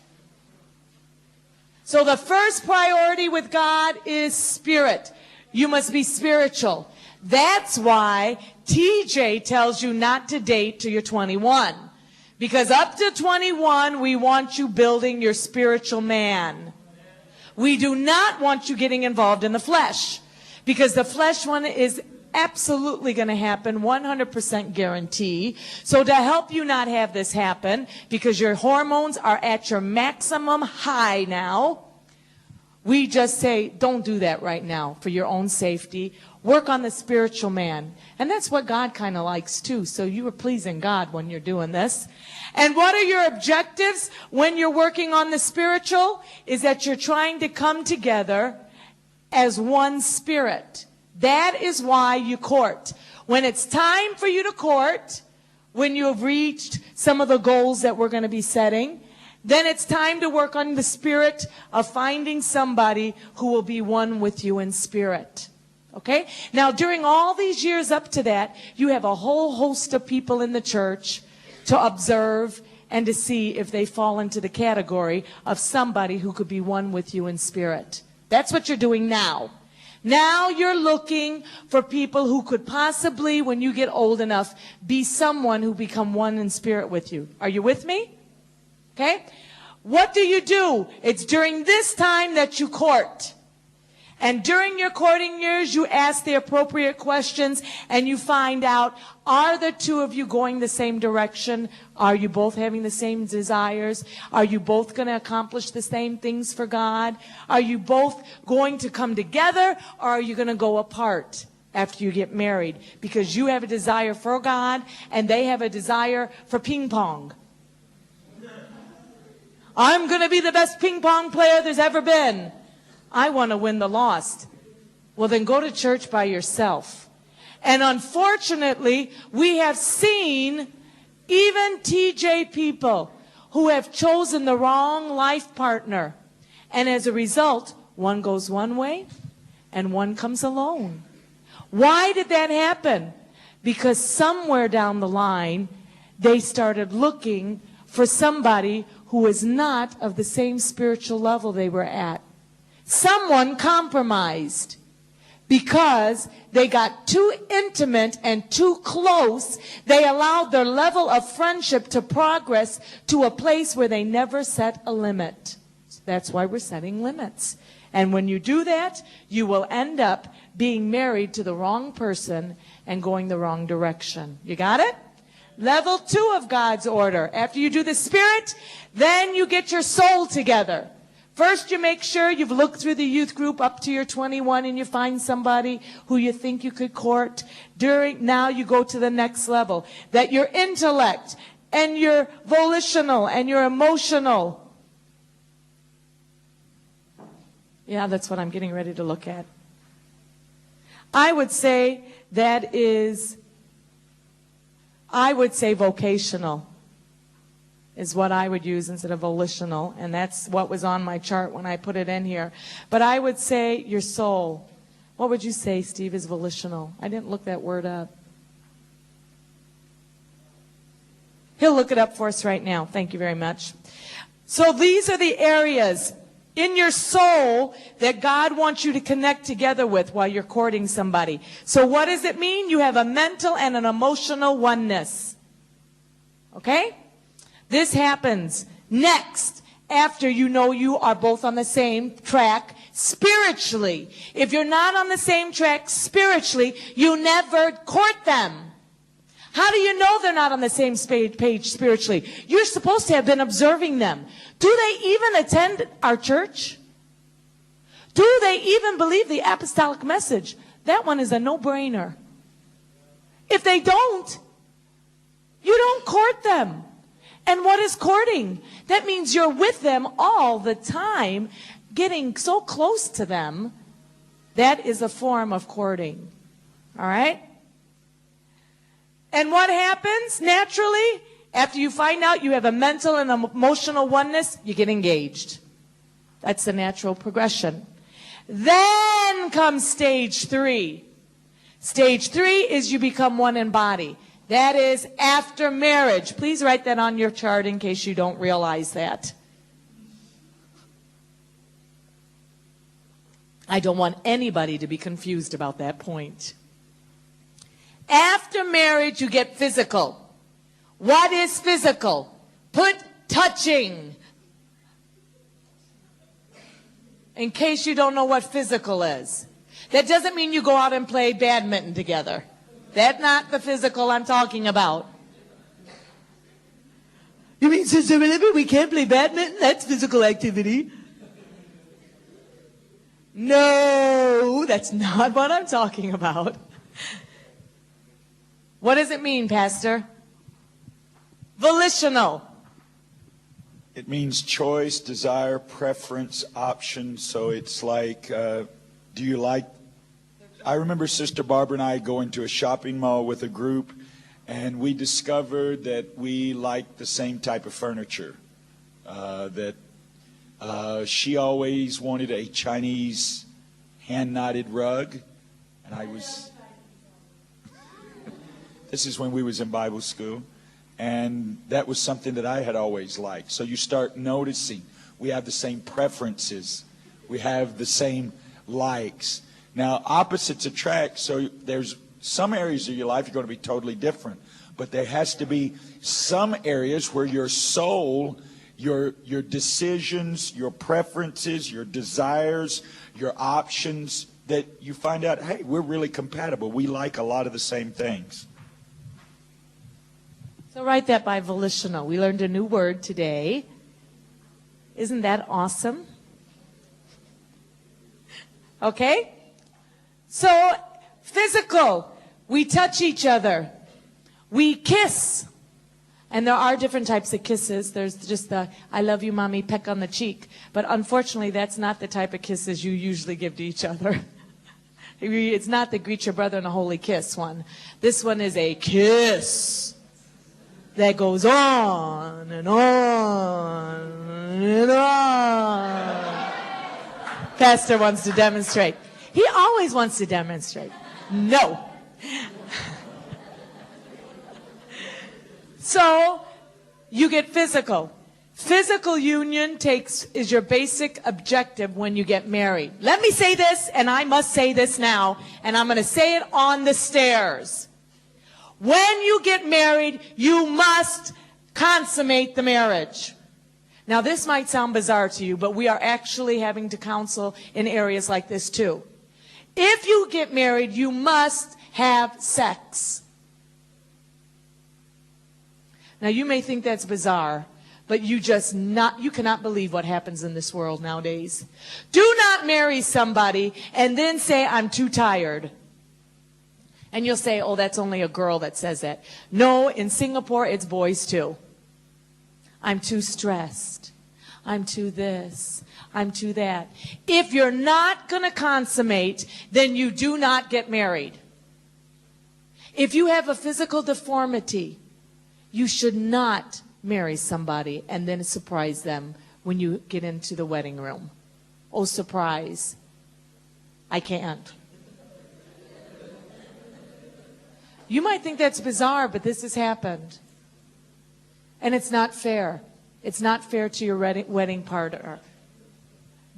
So the first priority with God is spirit. You must be spiritual. That's why TJ tells you not to date till you're 21. Because up to 21, we want you building your spiritual man. We do not want you getting involved in the flesh. Because the flesh one is absolutely going to happen, 100% guarantee. So to help you not have this happen, because your hormones are at your maximum high now, we just say, don't do that right now for your own safety. Work on the spiritual man. And that's what God kind of likes too. So you are pleasing God when you're doing this. And what are your objectives when you're working on the spiritual? Is that you're trying to come together as one spirit. That is why you court. When it's time for you to court, when you have reached some of the goals that we're going to be setting, then it's time to work on the spirit of finding somebody who will be one with you in spirit. Okay? Now, during all these years up to that, you have a whole host of people in the church to observe and to see if they fall into the category of somebody who could be one with you in spirit. That's what you're doing now. Now you're looking for people who could possibly, when you get old enough, be someone who become one in spirit with you. Are you with me? Okay? What do? It's during this time that you court. And during your courting years, you ask the appropriate questions and you find out, are the two of you going the same direction? Are you both having the same desires? Are you both going to accomplish the same things for God? Are you both going to come together, or are you going to go apart after you get married? Because you have a desire for God and they have a desire for ping pong. I'm going to be the best ping pong player there's ever been. I want to win the lost. Well, then go to church by yourself. And unfortunately, we have seen even TJ people who have chosen the wrong life partner. And as a result, one goes one way and one comes alone. Why did that happen? Because somewhere down the line, they started looking for somebody who was not of the same spiritual level they were at. Someone compromised because they got too intimate and too close. They allowed their level of friendship to progress to a place where they never set a limit. That's why we're setting limits. And when you do that, you will end up being married to the wrong person and going the wrong direction. You got it? Level 2 of God's order. After you do the spirit, then you get your soul together. First, you make sure you've looked through the youth group up to your 21 and you find somebody who you think you could court. Now you go to the next level. That your intellect and your volitional and your emotional. Yeah, that's what I'm getting ready to look at. I would say vocational is what I would use instead of volitional, and that's what was on my chart when I put it in here. But I would say your soul. What would you say, Steve, is volitional? I didn't look that word up. He'll look it up for us right now. Thank you very much. So these are the areas in your soul that God wants you to connect together with while you're courting somebody. So what does it mean? You have a mental and an emotional oneness. Okay? This happens next after you know you are both on the same track spiritually. If you're not on the same track spiritually, you never court them. How do you know they're not on the same page spiritually? You're supposed to have been observing them. Do they even attend our church? Do they even believe the apostolic message? That one is a no-brainer. If they don't, you don't court them. And what is courting? That means you're with them all the time, getting so close to them. That is a form of courting. All right? And what happens naturally? After you find out you have a mental and emotional oneness, you get engaged. That's the natural progression. Then comes stage 3. Stage 3 is you become one in body. That is after marriage. Please write that on your chart in case you don't realize that. I don't want anybody to be confused about that point. After marriage, you get physical. What is physical? Put touching. In case you don't know what physical is. That doesn't mean you go out and play badminton together. That's not the physical I'm talking about. You mean, Sister Willoughby, we can't play badminton? That's physical activity. No, that's not what I'm talking about. What does it mean, Pastor? Volitional. It means choice, desire, preference, option. So it's like, do you like... I remember Sister Barbara and I going to a shopping mall with a group, and we discovered that we liked the same type of furniture. She always wanted a Chinese hand-knotted rug, and I was... This is when we was in Bible school, and that was something that I had always liked. So you start noticing we have the same preferences. We have the same likes. Now, opposites attract, so there's some areas of your life you're going to be totally different. But there has to be some areas where your soul, your decisions, your preferences, your desires, your options, that you find out, hey, we're really compatible. We like a lot of the same things. So write that by volitional. We learned a new word today. Isn't that awesome? Okay? So, physical. We touch each other. We kiss. And there are different types of kisses. There's just the, I love you, mommy, peck on the cheek. But unfortunately, that's not the type of kisses you usually give to each other. It's not the greet your brother in a holy kiss one. This one is a kiss that goes on and on and on. Pastor wants to demonstrate. He always wants to demonstrate. No. So, you get physical. Physical union is your basic objective when you get married. Let me say this, and I must say this now, and I'm going to say it on the stairs. When you get married, you must consummate the marriage. Now, this might sound bizarre to you, but we are actually having to counsel in areas like this too. If you get married, you must have sex. Now, you may think that's bizarre, but you cannot believe what happens in this world nowadays. Do not marry somebody and then say, I'm too tired. And you'll say, oh, that's only a girl that says that. No, in Singapore, it's boys too. I'm too stressed. I'm too this. I'm too that. If you're not going to consummate, then you do not get married. If you have a physical deformity, you should not marry somebody and then surprise them when you get into the wedding room. Oh, surprise. I can't. You might think that's bizarre, but this has happened. And it's not fair. It's not fair to your wedding partner.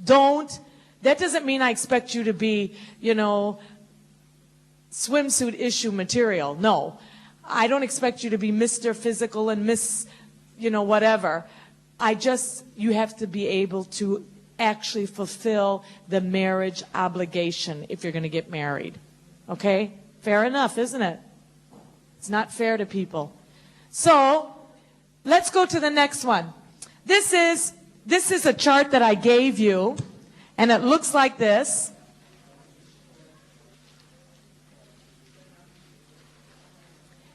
That doesn't mean I expect you to be, swimsuit issue material. No. I don't expect you to be Mr. Physical and Miss, whatever. You have to be able to actually fulfill the marriage obligation if you're going to get married. Okay? Fair enough, isn't it? It's not fair to people. So, let's go to the next one. This is a chart that I gave you, and it looks like this.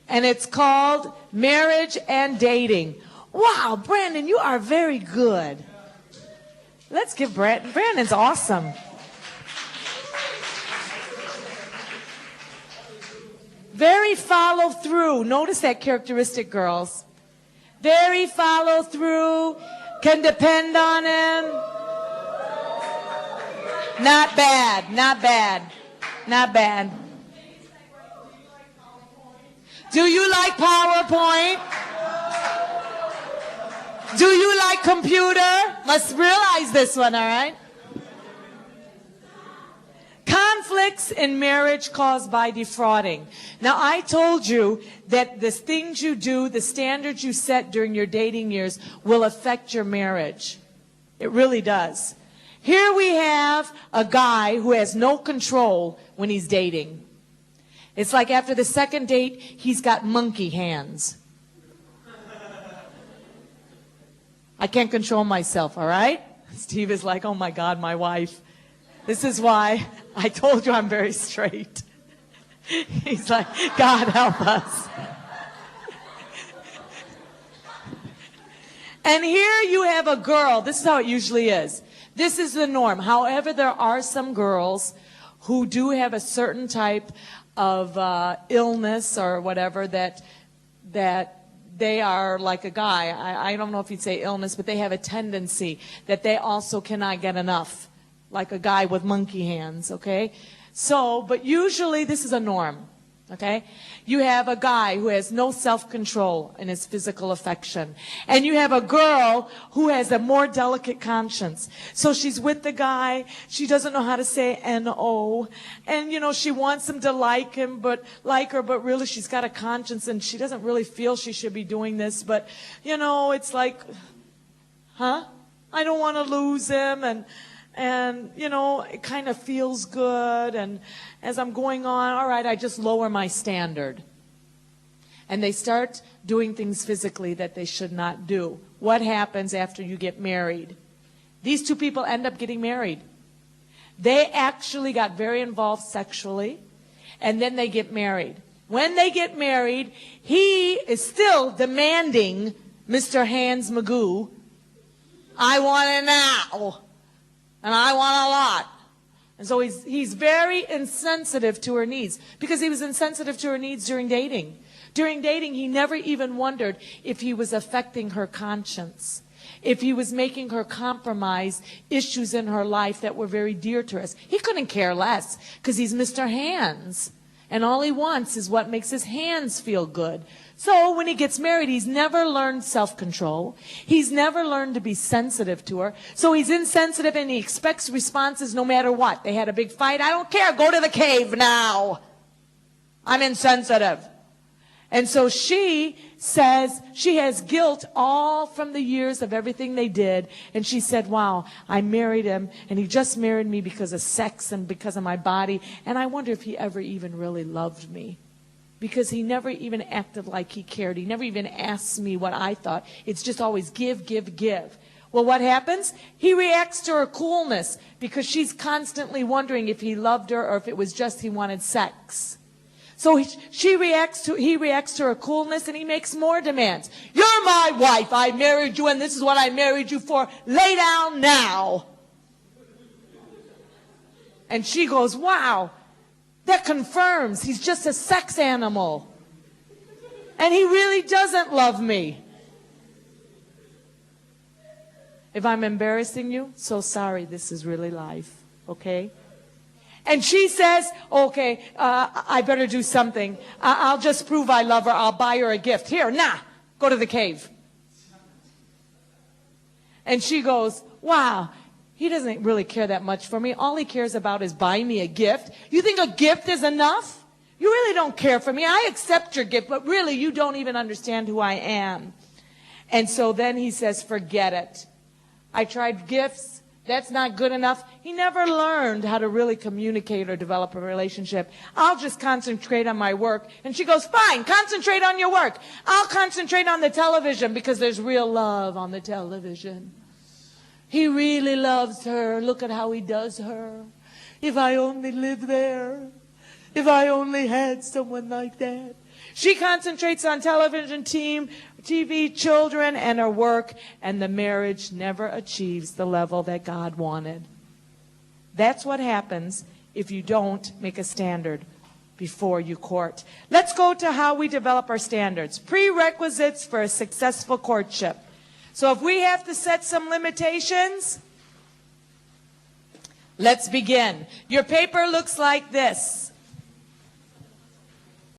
And it's called Marriage and Dating. Wow, Brandon, you are very good. Let's give Brandon's awesome. Very follow through. Notice that characteristic, girls. Very follow through. Can depend on him. Not bad, not bad, not bad. Do you like PowerPoint? Do you like computer? Must realize this one, all right? Conflicts in marriage caused by defrauding. Now, I told you that the things you do, the standards you set during your dating years will affect your marriage. It really does. Here we have a guy who has no control when he's dating. It's like after the second date, he's got monkey hands. I can't control myself, all right? Steve is like, oh my God, my wife. This is why I told you I'm very straight. He's like, God help us. And here you have a girl. This is how it usually is. This is the norm. However, there are some girls who do have a certain type of illness or whatever that they are like a guy. I don't know if you'd say illness, but they have a tendency that they also cannot get enough, like a guy with monkey hands, okay? So, but usually this is a norm, okay? You have a guy who has no self-control in his physical affection. And you have a girl who has a more delicate conscience. So she's with the guy. She doesn't know how to say N-O. And, she wants him to like her, but really she's got a conscience and she doesn't really feel she should be doing this. But, it's like, I don't want to lose him. And, it kind of feels good. And as I'm going on, all right, I just lower my standard. And they start doing things physically that they should not do. What happens after you get married? These two people end up getting married. They actually got very involved sexually, and then they get married. When they get married, he is still demanding Mr. Hands Magoo. I want it now. And I want a lot. And so he's very insensitive to her needs because he was insensitive to her needs during dating. During dating, he never even wondered if he was affecting her conscience, if he was making her compromise issues in her life that were very dear to us. He couldn't care less because he's Mr. Hands. And all he wants is what makes his hands feel good. So when he gets married, he's never learned self-control. He's never learned to be sensitive to her. So he's insensitive and he expects responses no matter what. They had a big fight. I don't care. Go to the cave now. I'm insensitive. And so she says she has guilt all from the years of everything they did. And she said, wow, I married him and he just married me because of sex and because of my body. And I wonder if he ever even really loved me. Because he never even acted like he cared. He never even asked me what I thought. It's just always give, give, give. Well, what happens? He reacts to her coolness because she's constantly wondering if he loved her or if it was just he wanted sex. So he reacts to her coolness and he makes more demands. You're my wife. I married you and this is what I married you for. Lay down now. And she goes, wow, that confirms he's just a sex animal. And he really doesn't love me. If I'm embarrassing you, so sorry, this is really life, okay? And she says, okay, I better do something. I'll just prove I love her. I'll buy her a gift. Here, go to the cave. And she goes, wow, He doesn't really care that much for me. All he cares about is buying me a gift. You think a gift is enough? You really don't care for me. I accept your gift, but really you don't even understand who I am. And so then he says, forget it. I tried gifts. That's not good enough. He never learned how to really communicate or develop a relationship. I'll just concentrate on my work. And she goes, fine, concentrate on your work. I'll concentrate on the television because there's real love on the television. He really loves her. Look at how he does her. If I only lived there. If I only had someone like that. She concentrates on television, TV, children, and her work, and the marriage never achieves the level that God wanted. That's what happens if you don't make a standard before you court. Let's go to how we develop our standards. Prerequisites for a successful courtship. So if we have to set some limitations, let's begin. Your paper looks like this.